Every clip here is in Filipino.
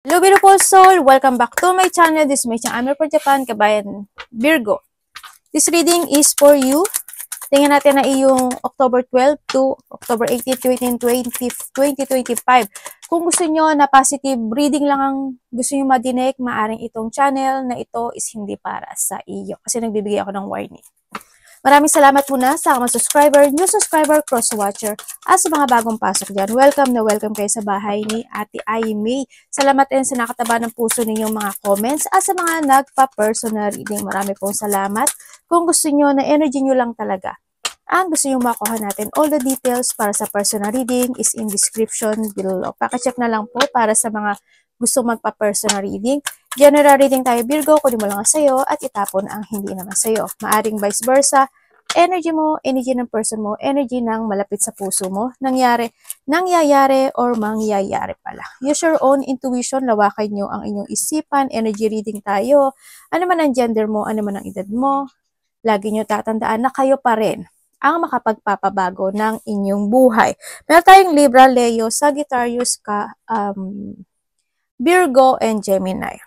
Hello beautiful soul! Welcome back to my channel. This is my channel. I'm from Japan, kabayan Virgo. This reading is for you. Tingnan natin na iyong October 12 to October 18, 2025. Kung gusto nyo na positive reading lang ang gusto nyo madinig, maaring itong channel na ito is hindi para sa iyo. Kasi nagbibigay ako ng warning. Maraming salamat muna sa mga subscriber, new subscriber, cross-watcher, at sa mga bagong pasok dyan. Welcome na welcome kayo sa bahay ni Ate Ai May. Salamat din sa nakataba ng puso ninyong mga comments at sa mga nagpa-personal reading. Marami pong salamat. Kung gusto nyo na energy nyo lang talaga, ang gusto nyo makuha natin, all the details para sa personal reading is in description below. Pakicheck na lang po para sa mga gusto magpa-personal reading. General reading tayo Virgo, kunin mo lang sa'yo at itapon ang hindi naman sa'yo. Maaring vice versa, energy mo, energy ng person mo, energy ng malapit sa puso mo, nangyayari or mangyayari pala. Use your own intuition, lawakan nyo ang inyong isipan, energy reading tayo. Ano man ang gender mo, ano man ang edad mo, lagi nyo tatandaan na kayo pa rin ang makapagpapabago ng inyong buhay. Meron tayong Libra, Leo, Sagittarius, Virgo, and Gemini.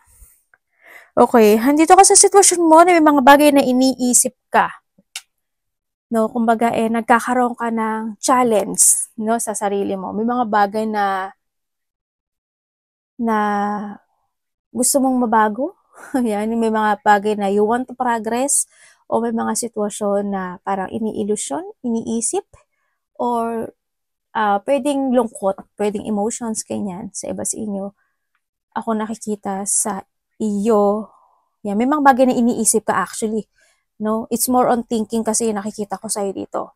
Okay, handito ka sa sitwasyon mo na may mga bagay na iniisip ka. No, kumbaga nagkakaroon ka ng challenge, no, sa sarili mo. May mga bagay na gusto mong mabago. Yan, may mga bagay na you want to progress o may mga sitwasyon na parang iniilusyon, iniisip or pwedeng lungkot, pwedeng emotions ganyan sa iba sa inyo. Ako nakikita sa iyo, yan, may mga bagay na iniisip ka actually, no? It's more on thinking kasi nakikita ko sa'yo dito.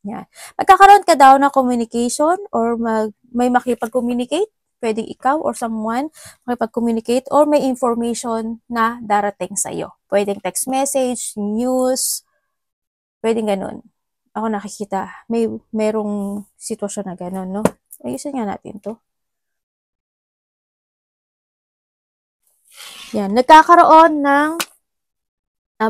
Yan. Magkakaroon ka daw ng communication or may makipag-communicate, pwedeng ikaw or someone makipag-communicate or may information na darating sa'yo. Pwedeng text message, news, pwedeng ganun. Ako nakikita, merong sitwasyon na ganun, no? Ayusin nga natin to. Yan, nagkakaroon ng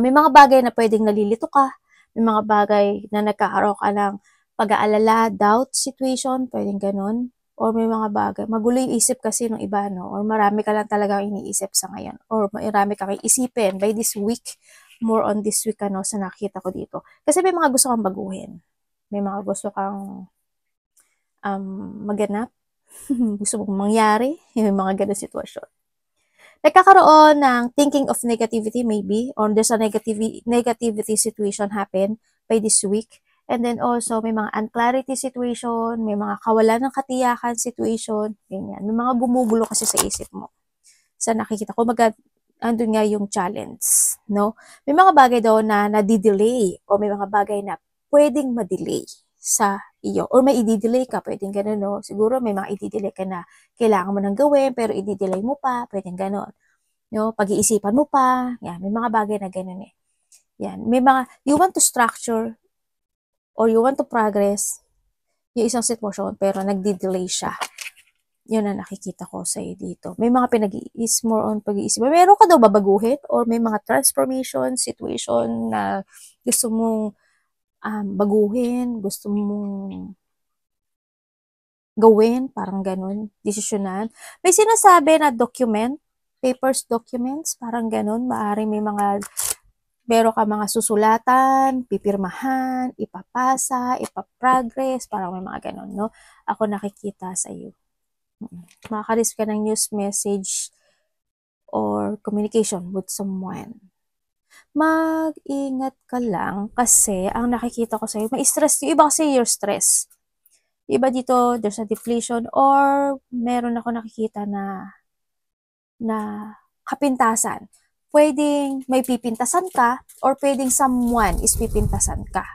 may mga bagay na pwedeng nalilito ka, may mga bagay na nagkakaroon ka ng pag-aalala, doubt situation, pwedeng ganun, or may mga bagay, magulo yung isip kasi ng iba, no? Or marami ka lang talagang iniisip sa ngayon, or marami ka kang isipin by this week, more on this week, ano, sa nakita ko dito. Kasi may mga gusto kang baguhin, may mga gusto kang maganap, gusto mong mangyari, may mga ganun sitwasyon. Nagkakaroon ng thinking of negativity maybe, or there's a negativity situation happen by this week. And then also, may mga unclarity situation, may mga kawalan ng katiyakan situation, ganyan. May mga gumugulo kasi sa isip mo. Sa nakikita ko, andun nga yung challenge, no? May mga bagay daw na nadidelay, o may mga bagay na pwedeng madelay sa iyo. Or may i-delay ka, pwedeng ganun, no? Siguro may mga i-delay ka na kailangan mo nang gawin, pero i-delay mo pa, pwedeng ganun. No? Pag-iisipan mo pa, yan, may mga bagay na ganun eh. Yan, may mga, you want to structure, or you want to progress, yung isang sitwasyon, pero nagdi-delay siya. Yun ang nakikita ko sa iyo dito. May mga is more on pag-iisip. Meron ka daw babaguhin, or may mga transformation, situation na gusto mong baguhin, gusto mong gawin, parang ganun, desisyonan. May sinasabi na document, documents, parang ganun, maaaring may meron ka mga susulatan, pipirmahan, ipapasa, ipaprogress, parang may mga ganun, no? Ako nakikita sa iyo. Makaka-receive ka ng news message or communication with someone. Mag-ingat ka lang kasi ang nakikita ko sa iyo, may stress. Yung iba kasi your stress. Yung iba dito, there's a depletion or meron ako nakikita na kapintasan. Pwedeng may pipintasan ka or pwedeng someone is pipintasan ka.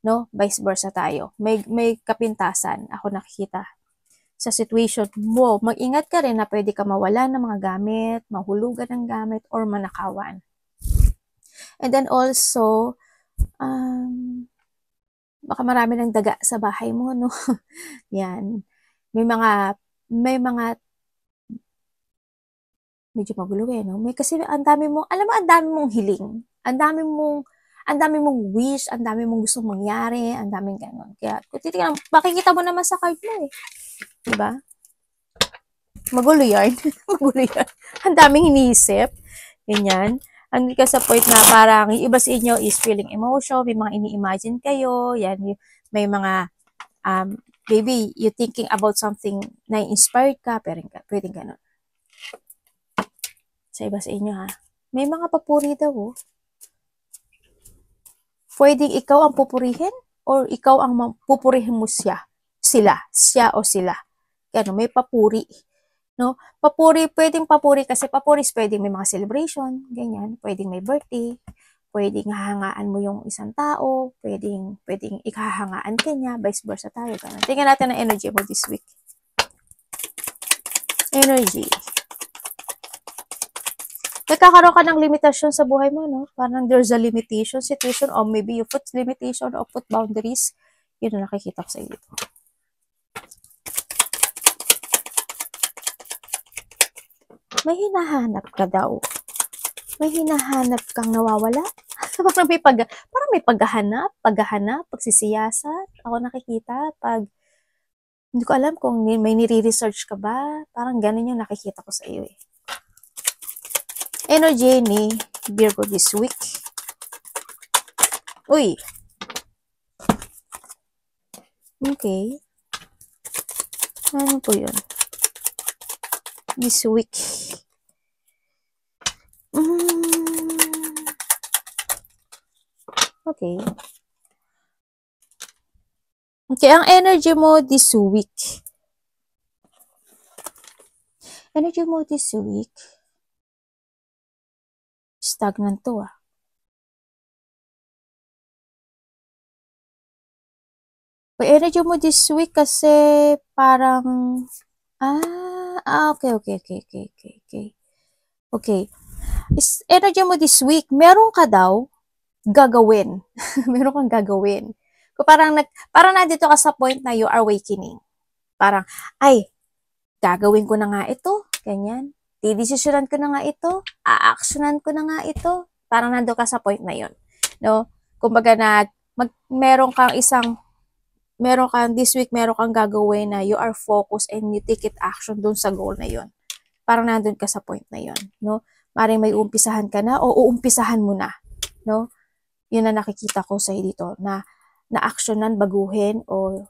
No? Vice versa tayo. May kapintasan ako nakikita sa situation mo. Mag-ingat ka rin na pwede ka mawalan ng mga gamit, mahulugan ng gamit, or manakawan. And then also, baka marami ng daga sa bahay mo, no? Yan. May mga medyo magulo no? Kasi ang dami mong, alam mo, ang dami mong hiling. Ang dami mong wish, ang dami mong gustong mangyari, ang daming ganon. Kaya, kung titignan, makikita mo naman sa card mo eh. Diba? Magulo yan. Magulo yan. Ang daming iniisip. Ganyan. Ang ka sa point na parang yung iba sa inyo is feeling emotion, may mga ini-imagine kayo, yan, may mga, maybe you thinking about something na inspired ka, pwedeng ganun. Sa iba sa inyo ha. May mga papuri daw oh. Pwedeng ikaw ang pupurihin or ikaw ang pupurihin mo siya. Siya o sila. Ano, may papuri. No? Papuri, pwedeng papuri kasi papuris pwedeng may mga celebration, ganyan. Pwedeng may birthday, pwedeng hahangaan mo yung isang tao, pwedeng ikahahangaan ka niya, vice versa tayo. Ganun. Tingnan natin ang energy mo this week. Energy. Nagkakaroon ka ng limitasyon sa buhay mo, no? Parang there's a limitation situation or maybe you put limitation or put boundaries. Yun ang nakikita ko sa iyo dito. May hinahanap ka daw. May hinahanap kang nawawala. parang may paghahanap, pagsisiyasat. Ako nakikita hindi ko alam kung may nire-research ka ba. Parang ganun yung nakikita ko sa iyo eh. Energy ni Virgo this week. Uy. Okay. Ano po yun? This week. Okay. Okay, ang energy mo this week. Energy mo this week. Stagnant to ah. Yung energy mo this week kasi parang okay. Okay. Energy mo this week, meron ka daw gagawin. Meron kang gagawin. Parang nandito ka sa point na you are awakening. Parang, ay, gagawin ko na nga ito. Ganyan. Didesisyonan ko na nga ito. A-actionan ko na nga ito. Parang nandito ka sa point na yon. No? Kumbaga meron kang this week, meron kang gagawin na you are focused and you take it action dun sa goal na yon. Parang nandun ka sa point na yon. No? Maring may umpisahan ka na o uumpisahan mo na. No? Yun na nakikita ko sa dito na actionan, baguhin o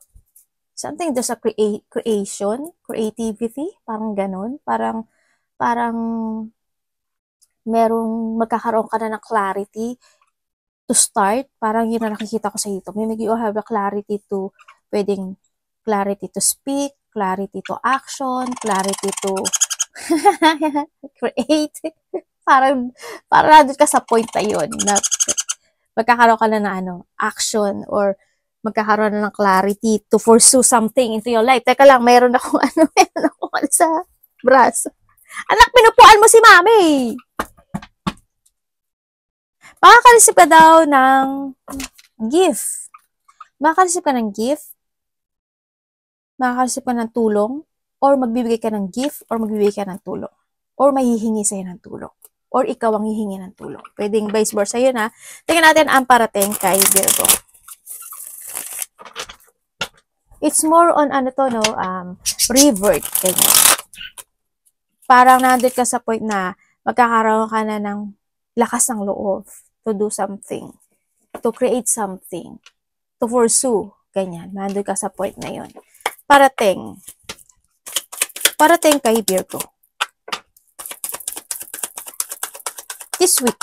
something, there's a creation, creativity, parang ganun, parang magkakaroon ka na ng clarity to start, parang yun na nakikita ko sa dito. Maybe you have a clarity to speak, clarity to action, clarity to create. parang nandun ka sa point na yun, na magkakaroon ka na ng action or magkakaroon na ng clarity to pursue something into your life. Teka lang, meron akong sa braso. Anak, pinupuan mo si mami! Makaka-receive ka daw ng gift. Makaka-receive ka ng gift. Makaka-receive ka ng tulong. Or magbibigay ka ng gift or magbibigay ka ng tulong. Or mahihingi sa'yo ng tulong. Or ikaw ang hihingi ng tulong. Pwedeng vice versa yun ha. Tingnan natin ang parating kay Virgo. It's more on revert. Ganyan. Parang nandun ka sa point na magkakaroon ka na ng lakas ng loob to do something, to create something, to pursue. Ganyan. Nandun ka sa point na yun. Parating kay Virgo. This week.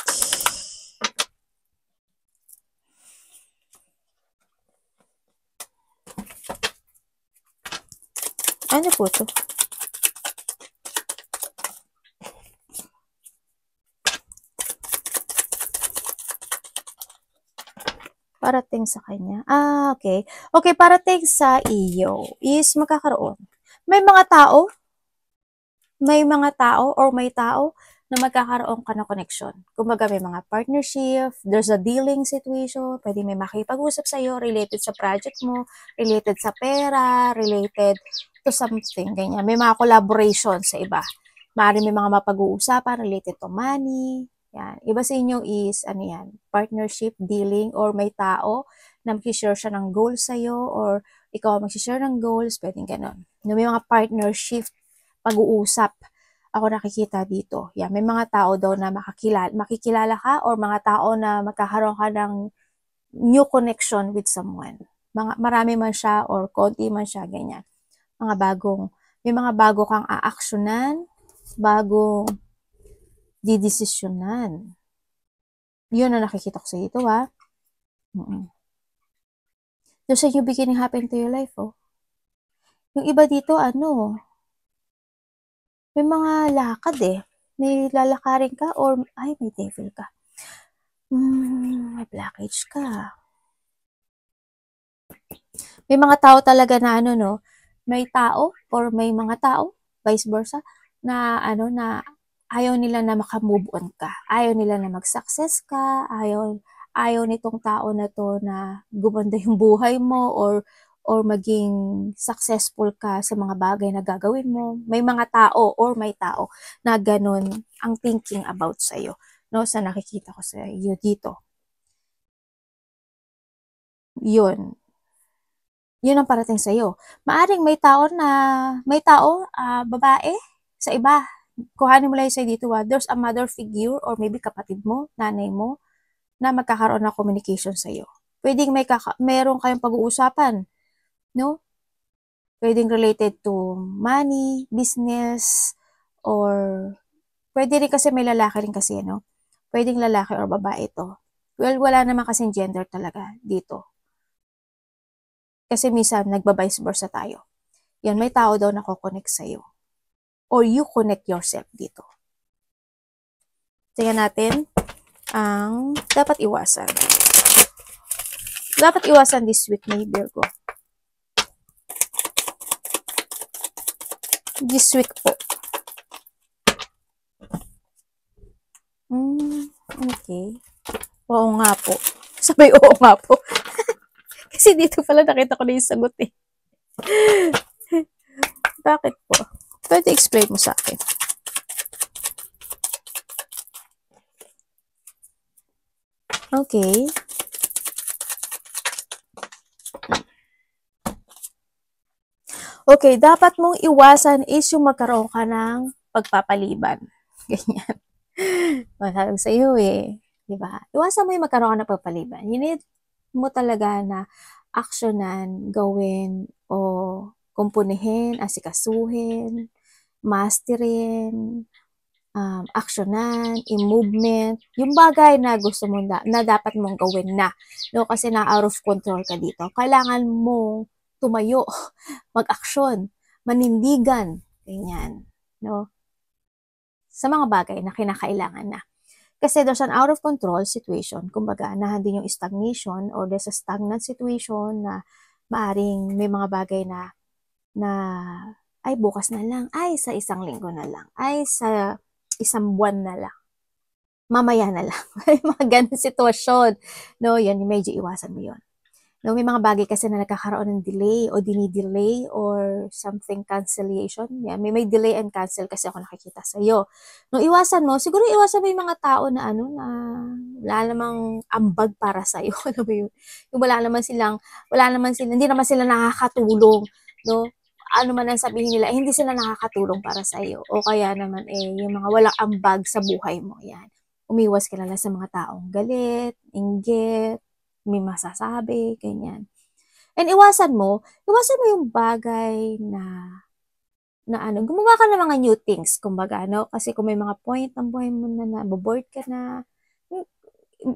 Ano po to? Parating sa kanya. Okay. Okay, parating sa iyo is magkakaroon. May tao or may tao na magkakaroon ka ng connection. Kumbaga may mga partnership, there's a dealing situation, pwede may makipag-usap sa'yo related sa project mo, related sa pera, related to something, ganyan. May mga collaboration sa iba. Maaaring may mga mapag-uusapan related to money. Yan. Iba sa inyo is, partnership, dealing, or may tao na mag-share siya ng goals sa'yo, or ikaw mag-share ng goals, pwedeng ganun. May mga partnership pag-uusap ako nakikita dito. Yan, may mga tao daw na makikilala ka or mga tao na magkakaroon ka ng new connection with someone. Marami man siya or konti man siya, ganyan. May mga bago kang aaksyonan, bagong didesisyonan. Yun na nakikita ko sa dito, ha? There's a new beginning happen to your life, oh. Yung iba dito, may mga lakad eh. May lalakarin ka or, ay, may devil ka. May blockage ka. May mga tao talaga na may tao or may mga tao, vice versa, na na ayaw nila na makamove on ka. Ayaw nila na mag-success ka. Ayaw nitong tao na to na gumanda yung buhay mo or maging successful ka sa mga bagay na gagawin mo. May mga tao or may tao na ganun ang thinking about sa'yo. No? Sa nakikita ko sa iyo dito. Yun ang parating sa'yo. Maaring may tao, babae, sa iba. Kuhanin mo lang sa'yo dito, there's a mother figure or maybe kapatid mo, nanay mo, na magkakaroon ng communication sa'yo. Pwedeng meron kayong pag-uusapan, no? Pwedeng related to money, business, or pwede rin kasi may lalaki rin kasi, no? Pwedeng lalaki or babae ito. Well, wala naman kasing gender talaga dito. Kasi minsan, nagba-vice versa tayo. Yan, may tao daw na ko-connect sa'yo. Or you connect yourself dito. Tingnan natin ang dapat iwasan. Dapat iwasan this week, may Virgo. This week po. Okay. Oo nga po. Sabay oo nga po. Kasi dito pala nakita ko na yung sagot eh. Bakit po? Pwede explain mo sa akin. Okay. Okay, dapat mong iwasan is yung magkaroon ka ng pagpapaliban. Ganyan. Masabi sa iyo eh. Diba? Iwasan mo yung magkaroon ka ng pagpapaliban. You need mo talaga na aksyonan, gawin, o kumpunihin, asikasuhin, masterin, aksyonan, i-movement, yung bagay na gusto mo na dapat mong gawin na. No? Kasi na out of control ka dito. Kailangan mo tumayo, mag-aksyon, manindigan, ganyan, no? Sa mga bagay na kinakailangan na. Kasi there's an out of control situation, kumbaga, nandun yung stagnation or there's a stagnant situation na maaring may mga bagay na ay bukas na lang, ay sa isang linggo na lang, ay sa isang buwan na lang, mamaya na lang. May mga ganun sitwasyon, no? Yan, medyo iwasan mo yun. No, may mga bagay kasi na nagkakaroon ng delay o dinidelay or something cancellation. Yeah, may delay and cancel kasi ako nakikita sa iyo. No, iwasan mo, siguro iwasan mo yung mga tao na na wala namang ambag para sa iyo. Ano ba yun? Yung wala naman sila, hindi naman sila nakakatulong, no? Ano man ang sabihin nila, hindi sila nakakatulong para sa iyo. O kaya naman yung mga walang ambag sa buhay mo. Yan. Umiwas ka lang sa mga taong galit, inggit, may masasabi, ganyan. And iwasan mo yung bagay na gumawa ka ng mga new things, kumbaga, no? Kasi kung may mga point ng buhay mo na bored ka na,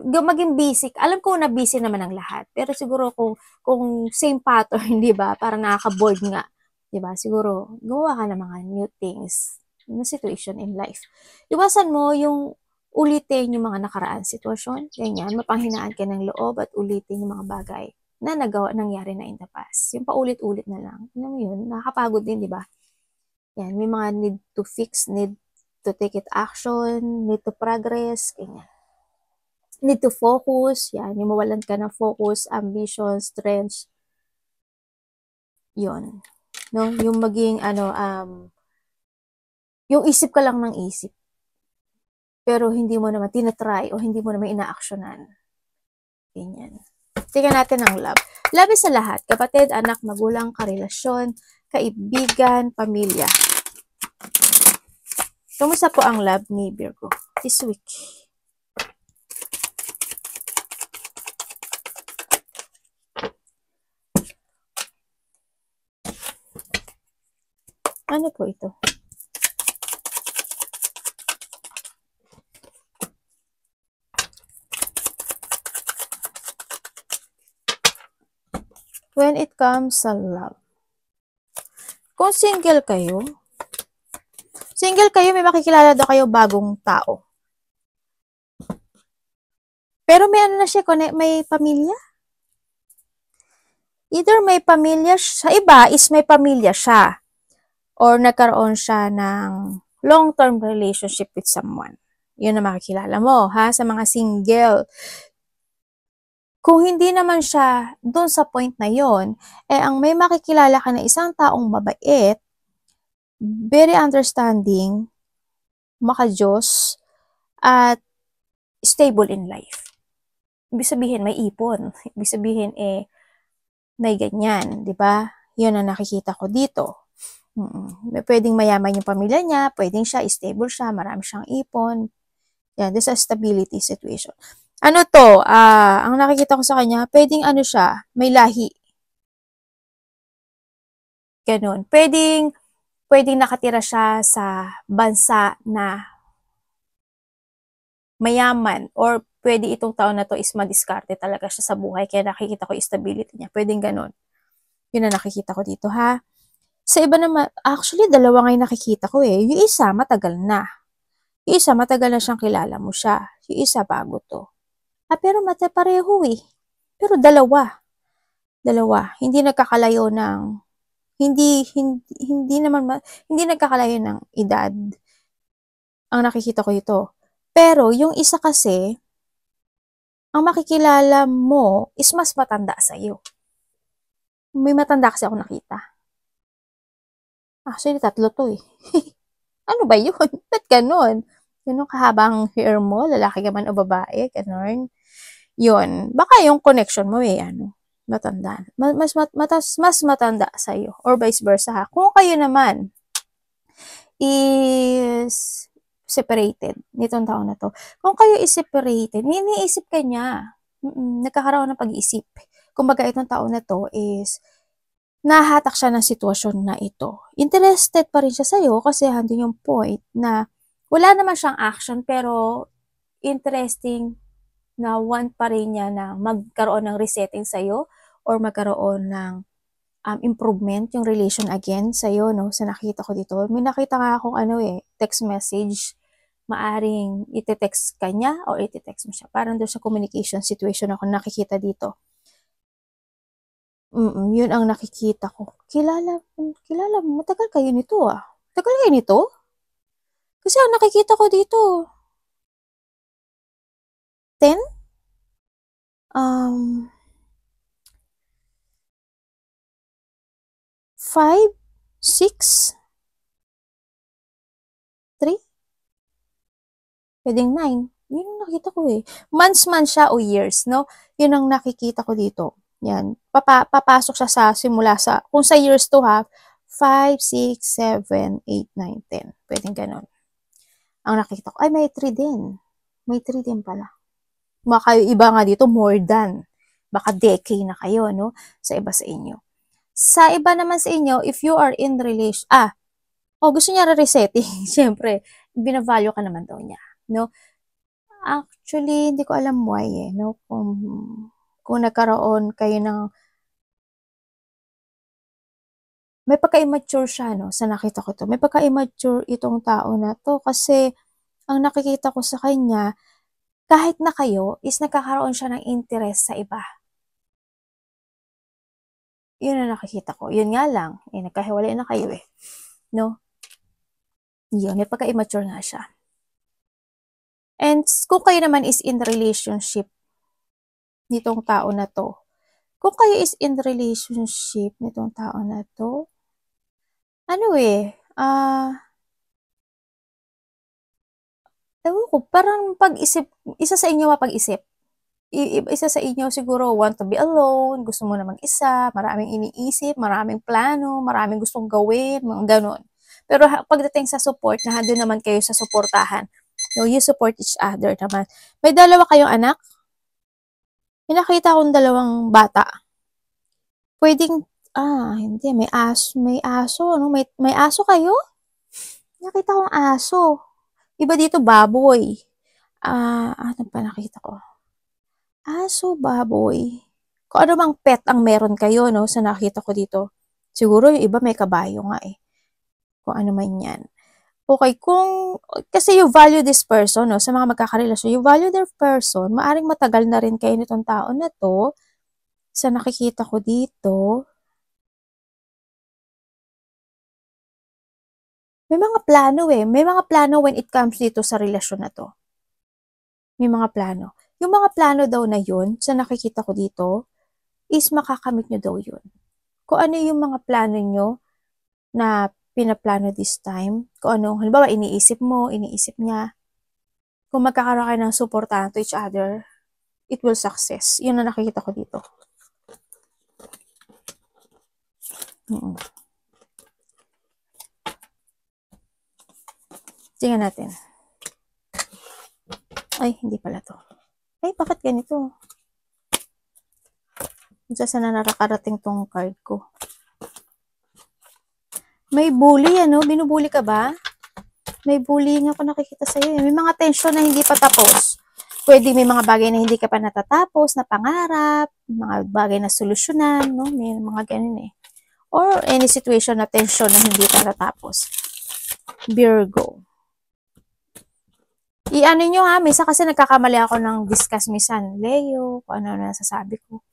maging busy. Alam ko na busy naman ang lahat. Pero siguro kung same pattern, di ba? Parang nakaka-bored nga. Di ba? Siguro, gumawa ka ng mga new things na situation in life. Iwasan mo yung ulitin yung mga nakaraan sitwasyon, ganyan, mapanghinaan ka ng loob at ulitin yung mga bagay na nangyari na in the past. Yung paulit-ulit na lang. Alam mo yun, nakakapagod din, di ba? Yan, may mga need to fix, need to take it action, need to progress, ganyan. Need to focus, yan, yung mawalan ka ng focus, ambition, strength, yun. No? Yung maging, yung isip ka lang ng isip. Pero hindi mo naman tinatry o hindi mo naman inaaksyonan. Ganyan. Tingnan natin ang love. Love is sa lahat. Kapatid, anak, magulang, karelasyon, kaibigan, pamilya. Kumusta po ang love ni Virgo this week? Ano po ito? When it comes sa love. Kung single kayo, may makikilala daw kayo bagong tao. Pero may ano na siya, may pamilya. Either may pamilya, sa iba is may pamilya siya. Or nagkaroon siya ng long-term relationship with someone. Yun na makikilala mo, ha? Sa mga single. Kung hindi naman siya doon sa point na yon, ang may makikilala ka na isang taong mabait, very understanding, makajos, at stable in life. Ibig sabihin, may ipon. Ibig sabihin, may ganyan, di ba? Yun ang nakikita ko dito. Pwedeng mayaman yung pamilya niya, pwedeng siya, stable siya, marami siyang ipon. Yan, this is a stability situation. Ano to, ang nakikita ko sa kanya, pwedeng ano siya, may lahi. Ganon. Pwedeng nakatira siya sa bansa na mayaman, or pwede itong taon na to is madiskarte talaga siya sa buhay, kaya nakikita ko yung stability niya. Pwedeng ganon. Yun ang nakikita ko dito, ha? Sa iba naman, actually, dalawa nga yung nakikita ko eh. Yung isa, matagal na. Yung isa, matagal na siyang kilala mo siya. Yung isa, bago to. Pero pareho eh. Pero dalawa. Hindi nagkakalayo ng, hindi nagkakalayo ng edad. Ang nakikita ko ito. Pero yung isa kasi, ang makikilala mo is mas matanda sa'yo. May matanda kasi ako nakita. Actually, 3 to eh. Ano ba yun? Ba't ganon? Ganun kahabang hair mo, lalaki ka man o babae, ganon. Yun. Baka yung connection mo matanda. Mas matanda sa'yo. Or vice versa ha. Kung kayo naman is separated nitong taon na to. Kung kayo is separated, iniisip ka niya. Nagkakaroon ng pag-iisip. Kumbaga itong taon na to is nahatak siya ng sitwasyon na ito. Interested pa rin siya sa'yo kasi handun yung point na wala naman siyang action pero interesting na want pa rin niya na magkaroon ng resetting sa'yo or magkaroon ng improvement yung relation again sa'yo, no? Sa nakita ko dito. May nakita nga akong text message. Maaring iti-text ka niya or iti-text mo siya. Parang doon sa communication situation ako nakikita dito. Yun ang nakikita ko. Kilala mo, matagal kayo nito ah. Tagal kayo nito? Kasi ang nakikita ko dito, 10? 5? 6? 3? Pwedeng 9. Yun ang nakita ko eh. Months man siya o years, no? Yun ang nakikita ko dito. Yan. Papasok siya sa simula sa, kung sa years to ha, 5, 6, 7, 8, 9, 10. Pwedeng ganon. Ang nakikita ko, ay may 3 din. May 3 din pala. Baka iba nga dito, more than. Baka decade na kayo, no? Sa iba sa inyo. Sa iba naman sa inyo, if you are in relation, gusto niya resetting. Siyempre, binavalue ka naman daw niya, no? Actually, hindi ko alam why eh, no? Kung nagkaroon kayo ng may pagka-immature siya, no? Sa nakita ko to. May pagka-immature itong tao na to kasi ang nakikita ko sa kanya, kahit na kayo, is nagkakaroon siya ng interest sa iba. Yun ang nakikita ko. Yun nga lang, nagkahiwalay na kayo eh. No? Yun, may pagka-immature nga siya. And kung kayo naman is in relationship nitong tao na to, kung kayo is in relationship nitong tao na to, ewan ko, parang pag-isip, isa sa inyo mapag-isip. Isa sa inyo siguro want to be alone, gusto mo na mag-isa, maraming iniisip, maraming plano, maraming gustong gawin, mga ganon. Pero pagdating sa support, nandun naman kayo sa suportahan. No, you support each other naman. May dalawa kayong anak? May nakita akong dalawang bata. Pwedeng, hindi, may aso, no? May aso kayo? Nakita kong aso. Iba dito, baboy. Ano pa nakita ko? Aso, baboy. Kung ano mang pet ang meron kayo, no, sa nakita ko dito. Siguro yung iba may kabayo nga eh. Kung ano man yan. Okay, kasi you value this person, no, sa mga magkakarelasyon, you value their person, maaring matagal na rin kayo nitong tao na to, sa nakikita ko dito. May mga plano eh. May mga plano when it comes dito sa relasyon na to. May mga plano. Yung mga plano daw na yun, sa nakikita ko dito, is makakamit nyo daw yun. Kung ano yung mga plano nyo na pinaplano this time, kung ano, halimbawa, iniisip mo, iniisip niya, kung magkakaroon kayo ng supportahan to each other, it will success. Yun na nakikita ko dito. Tingnan natin. Ay, hindi pala to. Ay, bakit ganito? Saan na nakarating tong card ko? May bully, ano? Binubuli ka ba? May bullying ako nakikita sa'yo. May mga tension na hindi pa tapos. Pwede may mga bagay na hindi ka pa natatapos, na pangarap, mga bagay na solusyonan, no? May mga ganun eh. Or any situation na tension na hindi pa natatapos. Virgo. I-ano nyo ha, misa kasi nagkakamali ako ng discuss misan. Leo, kung ano na nasasabi ko.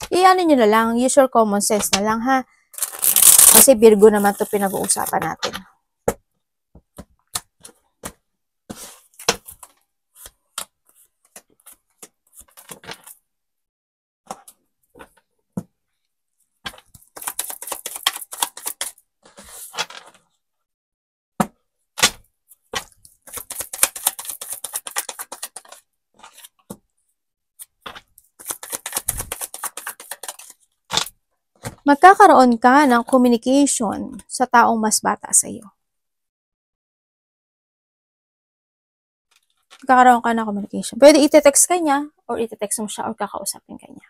I-ano nyo na lang, use your common sense na lang ha. Kasi Virgo naman to pinag-uusapan natin. Magkakaroon ka ng communication sa taong mas bata sa iyo. Magkakaroon ka ng communication. Pwede ite-text ka niya, or ite-text mo siya, or kakausapin ka niya.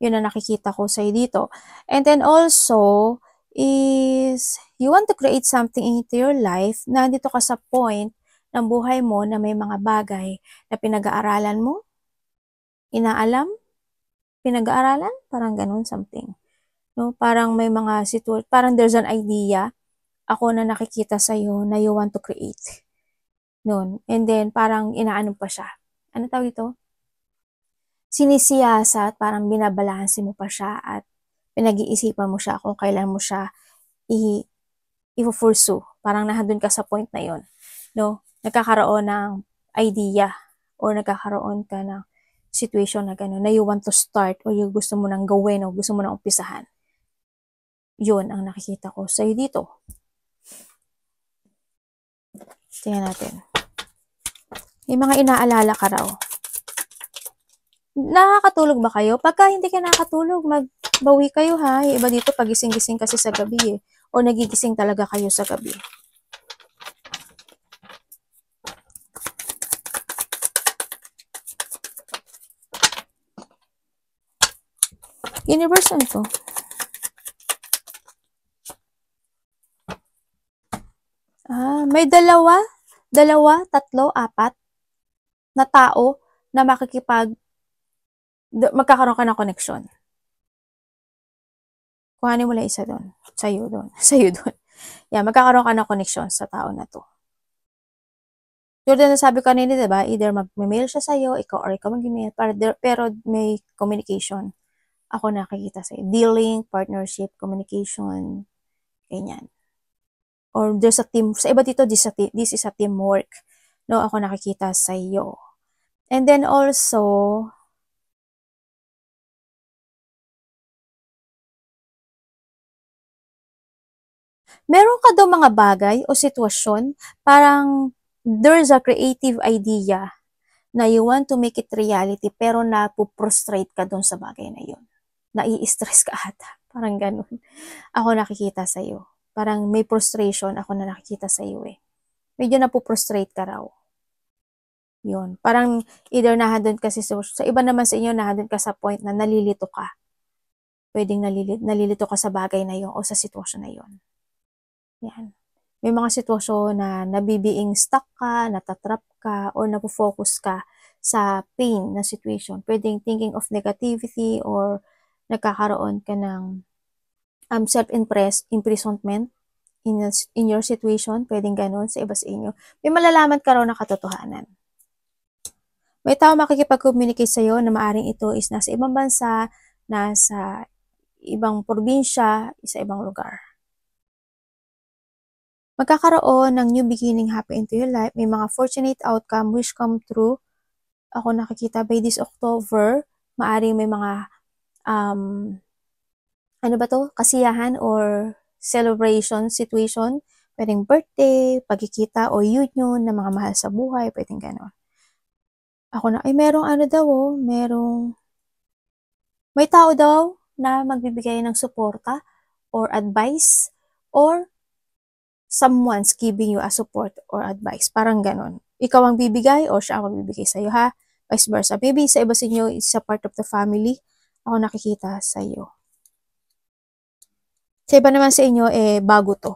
Yun ang nakikita ko sa'yo dito. And then also, is you want to create something into your life, na nandito ka sa point ng buhay mo na may mga bagay na pinag-aaralan mo, inaalam, pinag-aaralan, parang ganun something. No? Parang may mga parang there's an idea ako na nakikita sa'yo na you want to create. Noon. And then, parang inaano pa siya. Ano tawag dito? Sinisiyasat, parang binabalanse mo pa siya at pinag-iisipan mo siya kung kailan mo siya i-pursue. Parang nandun ka sa point na yon. No? Nagkakaroon ng idea or nagkakaroon ka ng situation na gano'n na you want to start or yung gusto mo nang gawin o gusto mo nang umpisahan. Yun ang nakikita ko sa'yo dito. Tingnan natin. May mga inaalala ka raw. Nakakatulog ba kayo? Pagka hindi ka nakakatulog, magbawi kayo ha. Yung iba dito, pagising-gising kasi sa gabi eh. O nagigising talaga kayo sa gabi. Universe, ano to? May dalawa, tatlo, apat na tao na magkakaroon ka ng connection. Kuhanin mo lang isa doon. Sa'yo doon. Sa'yo doon. Yeah, magkakaroon ka ng connection sa tao na to. Yung na sabi ko kanina, diba? Either mag-mail siya sa'yo, or ikaw mag-mail, pero may communication. Ako nakikita sa'yo. Dealing, partnership, communication, ganyan. Or there's a team. Sa iba dito, this is a teamwork. No, ako nakikita sa iyo. And then also, meron ka daw mga bagay o sitwasyon, parang there's a creative idea na you want to make it reality, pero napuprostrate ka doon sa bagay na yun. Nai-stress ka ata. Parang ganun. Ako nakikita sa iyo. Parang may frustration ako na nakikita sa iyo eh. Medyo napuprostrate ka raw. Yun. Parang either nahadon kasi sa iba naman sa inyo, nahadon ka sa point na nalilito ka. Pwedeng nalilito ka sa bagay na yun o sa sitwasyon na yun. Yan. May mga sitwasyon na nabibiing stuck ka, natatrap ka, or napofocus ka sa pain na situation. Pwedeng thinking of negativity or nagkakaroon ka ng self-imprisonment in your situation. Pwedeng ganun sa iba sa inyo. May malalaman ka raw na katotohanan. May tao makikipag-communicate sa'yo na maaring ito is nasa ibang bansa, nasa ibang probinsya, sa ibang lugar. Magkakaroon ng new beginning happen into your life. May mga fortunate outcome, wish come true. Ako nakikita by this October, maaring may mga kasiyahan or celebration situation. Pwedeng birthday, pagkikita o union ng mga mahal sa buhay, pwedeng gano'n. Ako na, may tao daw na magbibigay ng suporta or advice or someone's giving you a support or advice. Parang ganon. Ikaw ang bibigay or siya ang magbibigay sa'yo, ha? Vice versa. Maybe sa iba sa inyo, is a part of the family. Ako nakikita sa'yo. Sa iba naman sa inyo, bago to.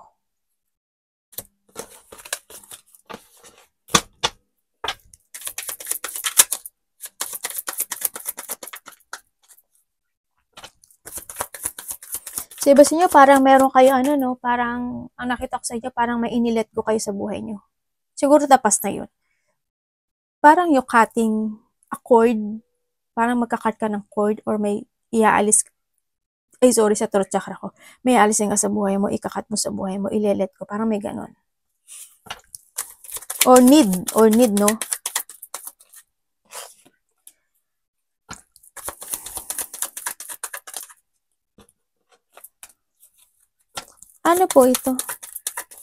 Sa iba sa inyo, parang meron kayo parang, ang nakita ko sa inyo, parang may inilet ko kayo sa buhay nyo. Siguro tapas na yun. Parang yung cutting a cord, parang magka-cut ka ng cord or may iaalis, sa throat chakra ko. May aalisin ka sa buhay mo, ikakat mo sa buhay mo, ilelet ko, parang may ganon. Or need, no? Ano po ito?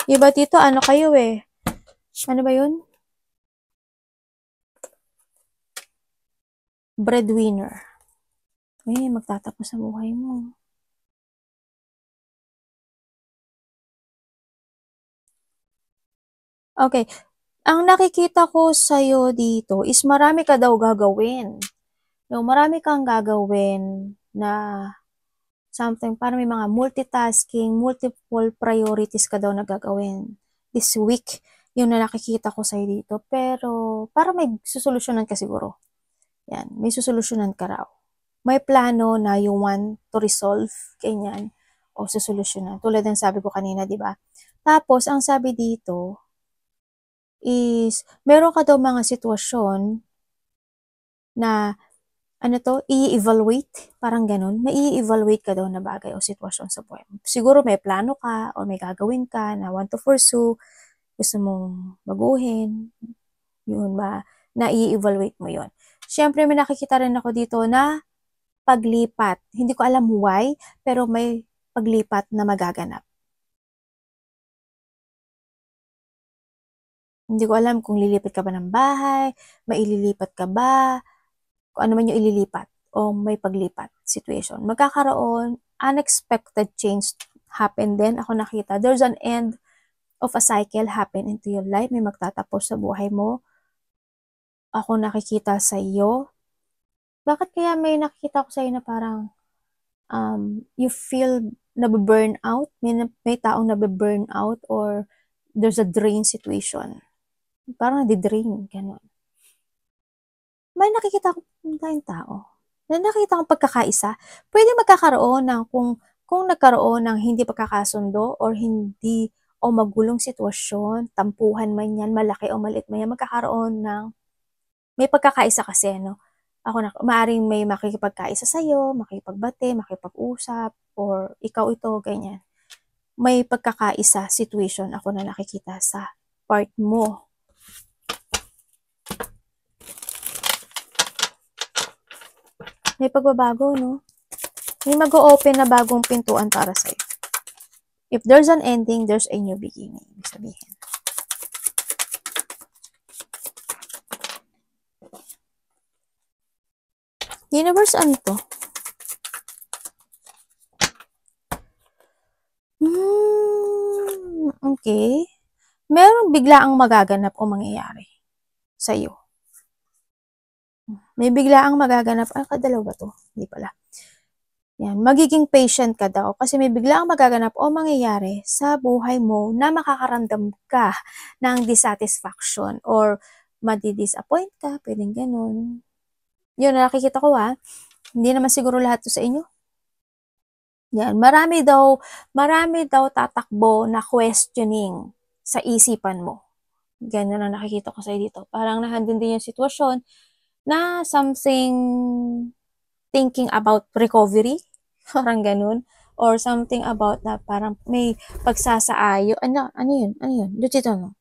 Iba dito, ano kayo eh? Ano ba yun? Breadwinner. Magtatapos sa buhay mo. Okay. Ang nakikita ko sa'yo dito is marami ka daw gagawin. No, marami kang gagawin na something, parang may mga multitasking, multiple priorities ka daw na gagawin this week. Yung na nakikita ko sa'yo dito. Pero, parang may susolusyonan ka siguro. Yan, may susolusyonan ka raw. May plano na you want to resolve, ganyan, o susolusyonan. Tulad ng sabi ko kanina, di ba? Tapos, ang sabi dito is, meron ka daw mga sitwasyon na i-evaluate, parang ganun. May i-evaluate ka daw na bagay o sitwasyon sa buhay mo. Siguro may plano ka o may gagawin ka na want to pursue, gusto mong baguhin, yun ba, na i-evaluate mo yun. Siyempre, may nakikita rin ako dito na paglipat. Hindi ko alam why, pero may paglipat na magaganap. Hindi ko alam kung lilipat ka ba ng bahay, maililipat ka ba, kung ano man yung ililipat o may paglipat situation. Magkakaroon, unexpected change happen din. Ako nakita, there's an end of a cycle happen into your life. May magtatapos sa buhay mo. Ako nakikita sa iyo. Bakit kaya may nakikita ko sa iyo na parang you feel nabe-burn out? May taong nabe-burn out or there's a drain situation. Parang nadi-drain, gano'n. May nakikita ko tayong tao. Na nakita kong pagkakaisa. Pwede magkakaroon ng kung nagkaroon ng hindi pagkakasundo or hindi o magulong sitwasyon, tampuhan man yan, malaki o maliit man yan, magkakaroon ng may pagkakaisa kasi, no? Maaring may makikipagkaisa sa'yo, makipagbate, makipag-usap, or ikaw ito, ganyan. May pagkakaisa situation ako na nakikita sa part mo. May pagbabago, no? May mag-o-open na bagong pintuan para sa'yo. If there's an ending, there's a new beginning. Ibig sabihin. Universe, ano to? Okay? Meron biglaang magaganap o mangyayari sa'yo. May biglaang magaganap. Kadalaw ba to? Hindi pala. Yan. Magiging patient ka daw kasi may biglaang magaganap o mangyayari sa buhay mo na makakaramdam ka ng dissatisfaction or madi-disappoint ka. Pwedeng ganun. Yun, nakikita ko Hindi naman siguro lahat to sa inyo. Yan, marami daw tatakbo na questioning sa isipan mo. Ganyan ang nakikita ko sa'yo dito. Parang nahandun din yung sitwasyon na something thinking about recovery. Parang ganun. Or something about na parang may pagsasaayo. Ano yun? Dito no?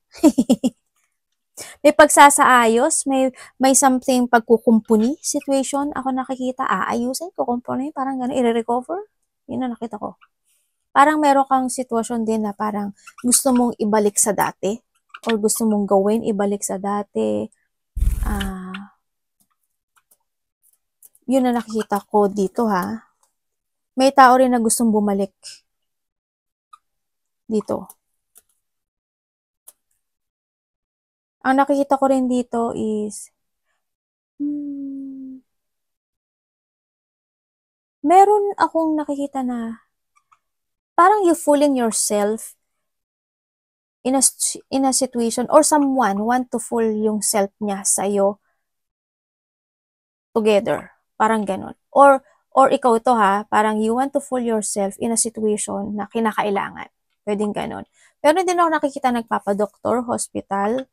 May pagsasaayos, may something pagkukumpuni situation. Ako nakikita, aayusin, kukumpuni, parang gano'n, i-recover. Yun na nakita ko. Parang meron kang sitwasyon din na parang gusto mong ibalik sa dati or gusto mong gawin, ibalik sa dati. Yun na nakikita ko dito May tao rin na gustong bumalik dito. Ang nakikita ko rin dito is meron akong nakikita na parang you fooling yourself in a situation or someone want to fool yung self niya sa'yo together. Parang ganun. Or ikaw to parang you want to fool yourself in a situation na kinakailangan. Pwedeng ganun. Pero din ako nakikita nagpapadoktor, hospital,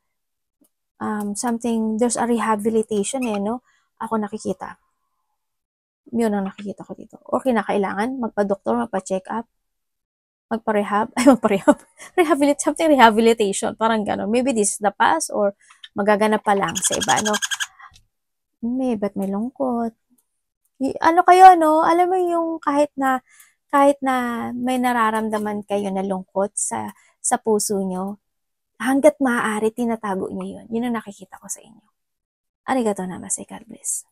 something, there's a rehabilitation no? Ako nakikita. Yun ang nakikita ko dito. Or kinakailangan, magpa-doktor, magpa-check up, magpa-rehab, something rehabilitation, parang gano'n. Maybe this is the past or magaganap pa lang sa iba, no? Ba't may lungkot? Ano kayo, no? Alam mo yung kahit na may nararamdaman kayo na lungkot sa puso nyo, hanggat maaari, tinatago nyo yun. Yun ang nakikita ko sa inyo. Arigatou namaste, God bless.